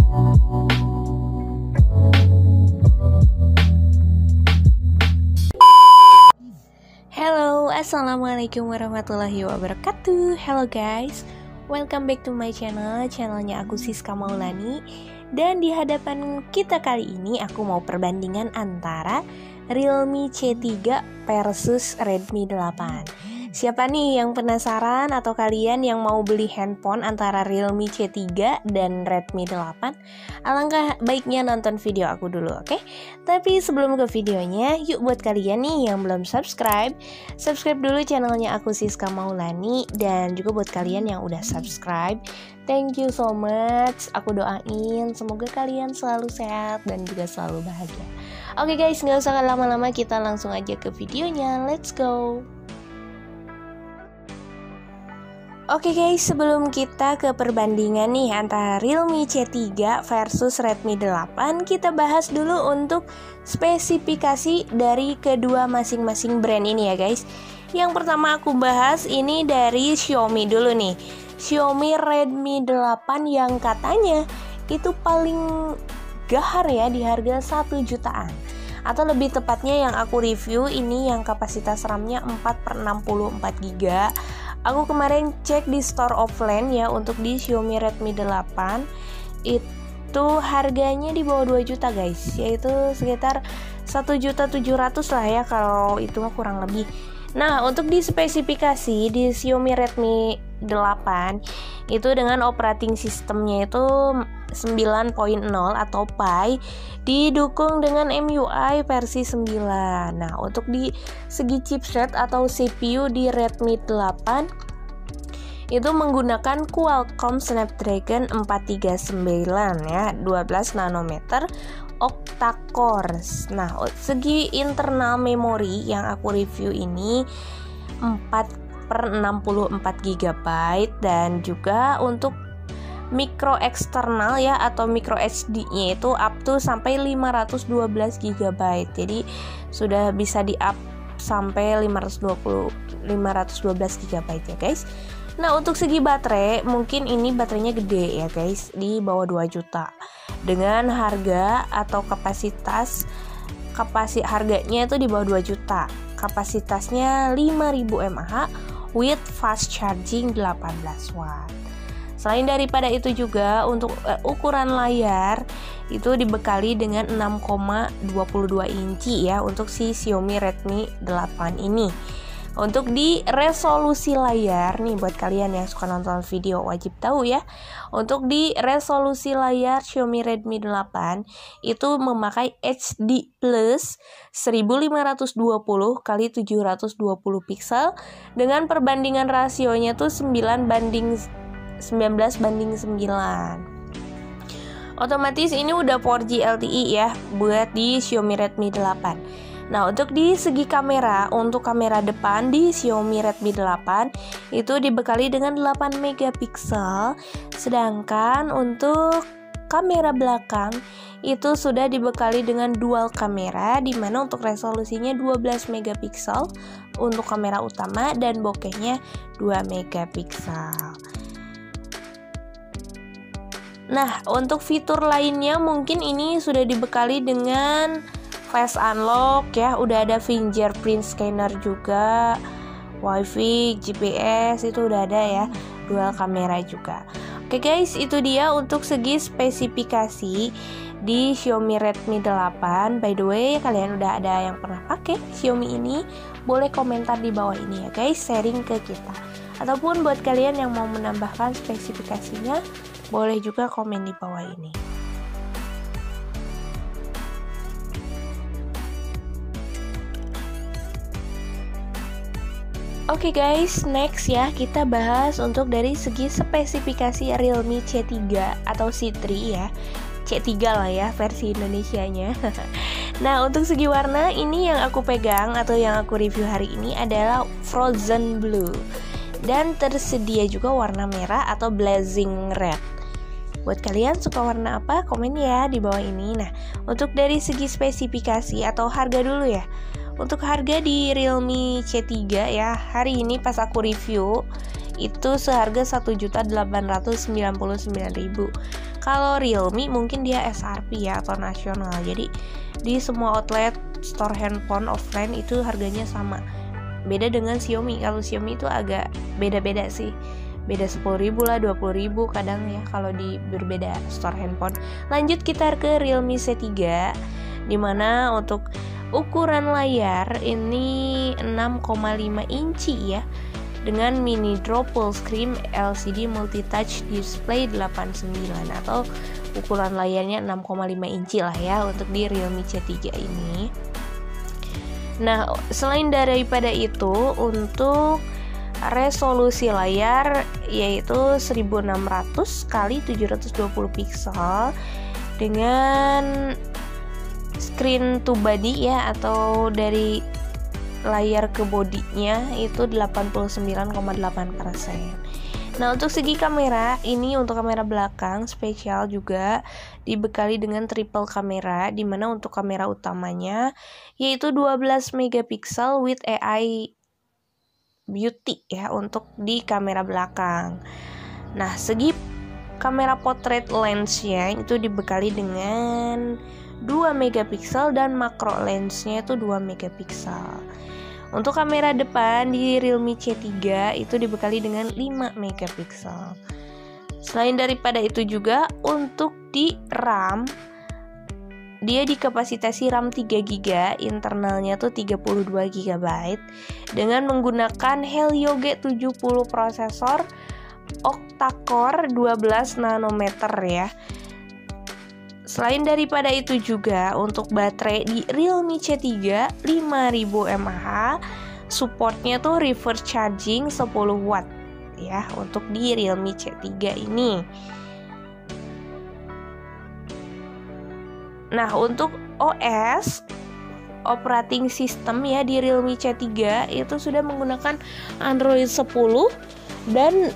Halo, assalamualaikum warahmatullahi wabarakatuh. Hello guys, welcome back to my channel. Channelnya aku Siska Maulani. Dan di hadapan kita kali ini aku mau perbandingan antara Realme C3 versus Redmi 8. Siapa nih yang penasaran atau kalian yang mau beli handphone antara Realme C3 dan Redmi 8? Alangkah baiknya nonton video aku dulu, oke? Tapi sebelum ke videonya, yuk buat kalian nih yang belum subscribe dulu channelnya aku Siska Maulani. Dan juga buat kalian yang udah subscribe, thank you so much. Aku doain semoga kalian selalu sehat dan juga selalu bahagia. Oke guys, gak usah lama-lama, kita langsung aja ke videonya. Let's go. Oke guys, sebelum kita ke perbandingan nih antara Realme C3 versus Redmi 8, kita bahas dulu untuk spesifikasi dari kedua masing-masing brand ini ya guys. Yang pertama aku bahas ini dari Xiaomi dulu nih. Xiaomi Redmi 8 yang katanya itu paling gahar ya di harga 1 jutaan. Atau lebih tepatnya yang aku review ini yang kapasitas RAM-nya 4/64 GB. Aku kemarin cek di store offline ya untuk di Xiaomi Redmi 8 itu harganya di bawah 2 juta guys, yaitu sekitar 1.700.000 lah ya kalau itu mah kurang lebih. Nah, untuk di spesifikasi di Xiaomi Redmi 8 itu dengan operating sistemnya itu 9.0 atau Pi, didukung dengan MIUI versi 9. Nah, untuk di segi chipset atau CPU di Redmi 8 itu menggunakan Qualcomm Snapdragon 439 ya, 12 nanometer octa-core. Nah, segi internal memori yang aku review ini 4/64 GB, dan juga untuk micro eksternal ya atau micro SD-nya itu up to sampai 512 GB. Jadi sudah bisa di up sampai 512 GB ya guys. Nah, untuk segi baterai, mungkin ini baterainya gede ya guys, di bawah 2 juta. Dengan harga atau kapasitas harganya itu di bawah 2 juta. Kapasitasnya 5000 mAh with fast charging 18 watt. Selain daripada itu juga untuk ukuran layar itu dibekali dengan 6,22 inci ya untuk si Xiaomi Redmi 8 ini. Untuk di resolusi layar nih, buat kalian yang suka nonton video wajib tahu ya. Untuk di resolusi layar Xiaomi Redmi 8 itu memakai HD Plus 1520 x 720 pixel dengan perbandingan rasionya tuh 19:9. Otomatis ini udah 4G LTE ya buat di Xiaomi Redmi 8. Nah, untuk di segi kamera, untuk kamera depan di Xiaomi Redmi 8 itu dibekali dengan 8 megapiksel, sedangkan untuk kamera belakang itu sudah dibekali dengan dual kamera, di mana untuk resolusinya 12 megapiksel untuk kamera utama dan bokehnya 2 megapiksel. Nah, untuk fitur lainnya mungkin ini sudah dibekali dengan Face Unlock ya, udah ada fingerprint scanner juga, WiFi, GPS itu udah ada ya, dual kamera juga. Oke guys, itu dia untuk segi spesifikasi di Xiaomi Redmi 8. By the way, kalian udah ada yang pernah pakai Xiaomi ini? Boleh komentar di bawah ini ya guys, sharing ke kita. Ataupun buat kalian yang mau menambahkan spesifikasinya, boleh juga komen di bawah ini. Oke guys, next ya kita bahas untuk dari segi spesifikasi Realme C3 atau C3 ya. C3 lah ya versi Indonesianya. Nah, untuk segi warna ini yang aku pegang atau yang aku review hari ini adalah Frozen Blue. Dan tersedia juga warna merah atau Blazing Red. Buat kalian suka warna apa? Komen ya di bawah ini. Nah, untuk dari segi spesifikasi atau harga dulu ya. Untuk harga di Realme C3 ya, hari ini pas aku review itu seharga 1.899.000. Kalau Realme mungkin dia SRP ya, atau nasional. Jadi di semua outlet store handphone offline itu harganya sama. Beda dengan Xiaomi. Kalau Xiaomi itu agak beda-beda sih, beda 10.000 lah, 20.000 kadang ya kalau di berbeda store handphone. Lanjut kita ke Realme C3, dimana untuk ukuran layar ini 6,5 inci ya, dengan mini drop full screen LCD multi touch display 89, atau ukuran layarnya 6,5 inci lah ya untuk di Realme C3 ini. Nah, selain daripada itu, untuk resolusi layar yaitu 1600 kali 720 pixel dengan screen to body ya, atau dari layar ke bodinya itu 89,8%. Nah, untuk segi kamera ini, untuk kamera belakang spesial juga dibekali dengan triple kamera, dimana untuk kamera utamanya yaitu 12 megapiksel with AI beauty ya untuk di kamera belakang. Nah, segi kamera portrait lensnya itu dibekali dengan 2 megapiksel dan makro lensnya itu 2 megapiksel. Untuk kamera depan di Realme C3 itu dibekali dengan 5 megapiksel. Selain daripada itu juga untuk di RAM, dia dikapasitasi RAM 3 GB, internalnya tuh 32 GB dengan menggunakan Helio G70 prosesor octa-core 12 nanometer ya. Selain daripada itu juga untuk baterai di Realme C3 5000 mAh, supportnya tuh reverse charging 10 watt ya untuk di Realme C3 ini. Nah, untuk OS operating system ya di Realme C3 itu sudah menggunakan Android 10 dan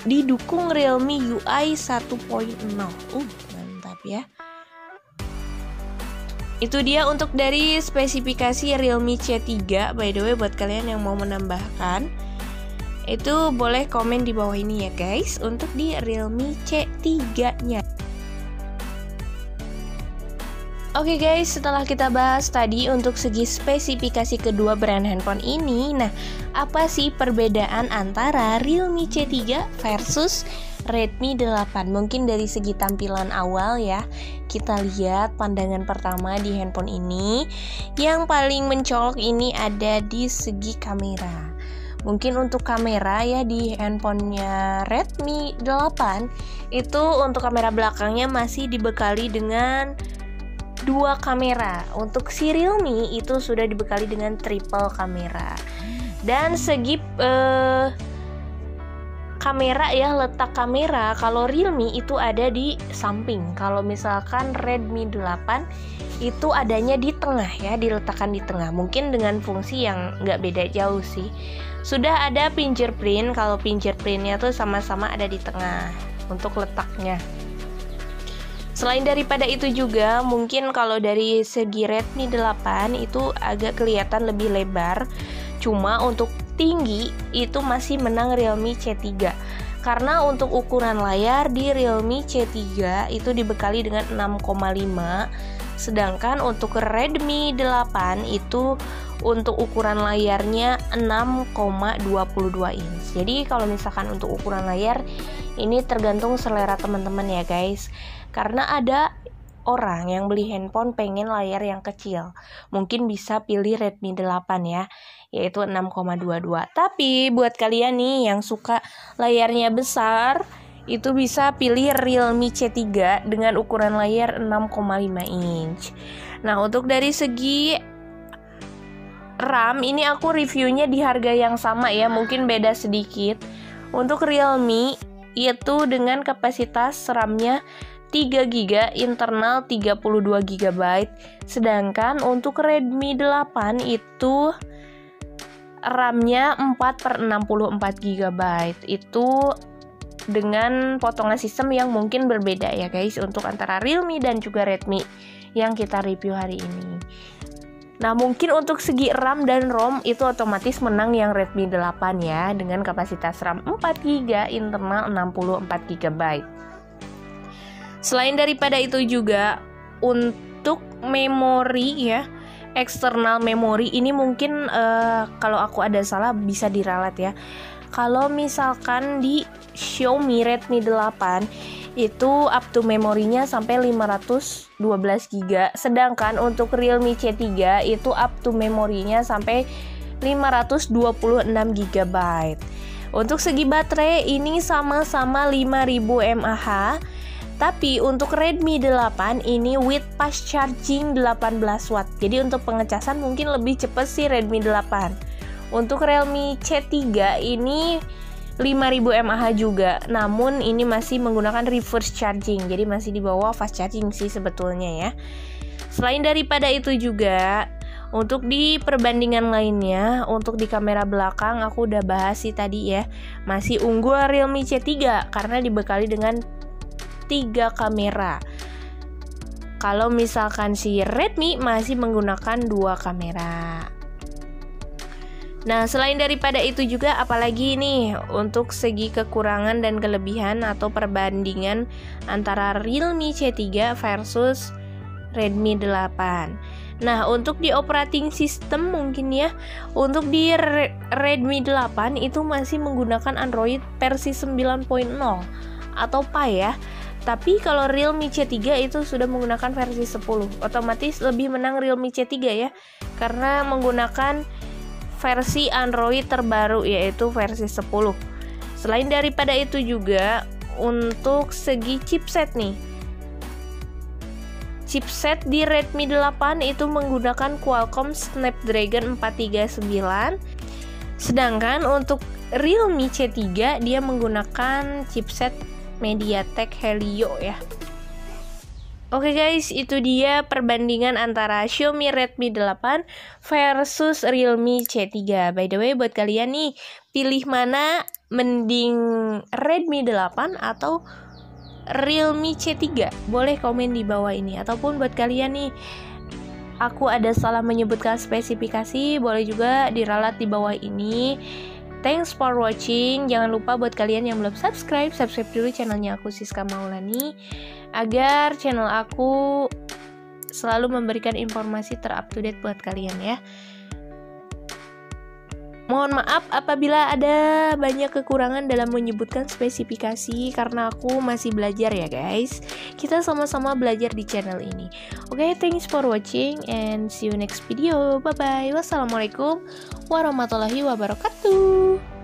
didukung Realme UI 1.0. Mantap ya. Itu dia untuk dari spesifikasi Realme C3. By the way, buat kalian yang mau menambahkan, itu boleh komen di bawah ini ya guys, untuk di Realme C3-nya. Oke guys, setelah kita bahas tadi untuk segi spesifikasi kedua brand handphone ini, nah apa sih perbedaan antara Realme C3 versus Redmi 8? Mungkin dari segi tampilan awal ya, kita lihat pandangan pertama di handphone ini. Yang paling mencolok ini ada di segi kamera. Mungkin untuk kamera ya di handphonenya Redmi 8 itu untuk kamera belakangnya masih dibekali dengan 2 kamera. Untuk si Realme itu sudah dibekali dengan triple kamera. Dan segi kamera ya, letak kamera, kalau Realme itu ada di samping. Kalau misalkan Redmi 8 itu adanya di tengah ya, diletakkan di tengah. Mungkin dengan fungsi yang nggak beda jauh sih. Sudah ada fingerprint, kalau fingerprintnya tuh sama-sama ada di tengah untuk letaknya. Selain daripada itu juga, mungkin kalau dari segi Redmi 8 itu agak kelihatan lebih lebar. Cuma untuk tinggi itu masih menang Realme C3. Karena untuk ukuran layar di Realme C3 itu dibekali dengan 6,5. Sedangkan untuk Redmi 8 itu untuk ukuran layarnya 6,22 inch. Jadi kalau misalkan untuk ukuran layar ini tergantung selera teman-teman ya guys. Karena ada orang yang beli handphone pengen layar yang kecil, mungkin bisa pilih Redmi 8 ya, yaitu 6,22. Tapi buat kalian nih yang suka layarnya besar, itu bisa pilih Realme C3 dengan ukuran layar 6,5 inch. Nah, untuk dari segi RAM ini aku reviewnya di harga yang sama ya, mungkin beda sedikit. Untuk Realme itu dengan kapasitas RAM-nya 3 GB, internal 32 GB. Sedangkan untuk Redmi 8 itu RAM-nya 4/64 GB. Itu dengan potongan sistem yang mungkin berbeda ya guys, untuk antara Realme dan juga Redmi yang kita review hari ini. Nah, mungkin untuk segi RAM dan ROM itu otomatis menang yang Redmi 8 ya, dengan kapasitas RAM 4 GB, internal 64 GB. Selain daripada itu juga untuk memori ya, eksternal memori ini mungkin kalau aku ada salah bisa diralat ya. Kalau misalkan di Xiaomi Redmi 8 itu up to memorinya sampai 512 GB, sedangkan untuk Realme C3 itu up to memorinya sampai 526 GB. Untuk segi baterai ini sama-sama 5000 mAh. Tapi untuk Redmi 8 ini with fast charging 18 watt. Jadi untuk pengecasan mungkin lebih cepat sih Redmi 8. Untuk Realme C3 ini 5000 mAh juga, namun ini masih menggunakan reverse charging, jadi masih di bawah fast charging sih sebetulnya ya. Selain daripada itu juga, untuk di perbandingan lainnya, untuk di kamera belakang aku udah bahas sih tadi ya, masih unggul Realme C3 karena dibekali dengan 3 kamera. Kalau misalkan si Redmi masih menggunakan 2 kamera. Nah, selain daripada itu juga apalagi nih untuk segi kekurangan dan kelebihan atau perbandingan antara Realme C3 versus Redmi 8. Nah, untuk di operating system mungkin ya, untuk di Redmi 8 itu masih menggunakan Android versi 9.0 atau Pie ya. Tapi kalau Realme C3 itu sudah menggunakan versi 10. Otomatis lebih menang Realme C3 ya, karena menggunakan versi Android terbaru yaitu versi 10. Selain daripada itu juga untuk segi chipset nih, chipset di Redmi 8 itu menggunakan Qualcomm Snapdragon 439. Sedangkan untuk Realme C3 dia menggunakan chipset MediaTek Helio ya. Oke guys, itu dia perbandingan antara Xiaomi Redmi 8 versus Realme C3. By the way, buat kalian nih, pilih mana, mending Redmi 8 atau Realme C3? Boleh komen di bawah ini. Ataupun buat kalian nih, aku ada salah menyebutkan spesifikasi, boleh juga diralat di bawah ini. Thanks for watching. Jangan lupa buat kalian yang belum subscribe dulu channelnya aku, Siska Maulani, agar channel aku selalu memberikan informasi terupdate buat kalian ya. Mohon maaf apabila ada banyak kekurangan dalam menyebutkan spesifikasi, karena aku masih belajar ya guys. Kita sama-sama belajar di channel ini. Oke, thanks for watching and see you next video. Bye bye. Wassalamualaikum warahmatullahi wabarakatuh.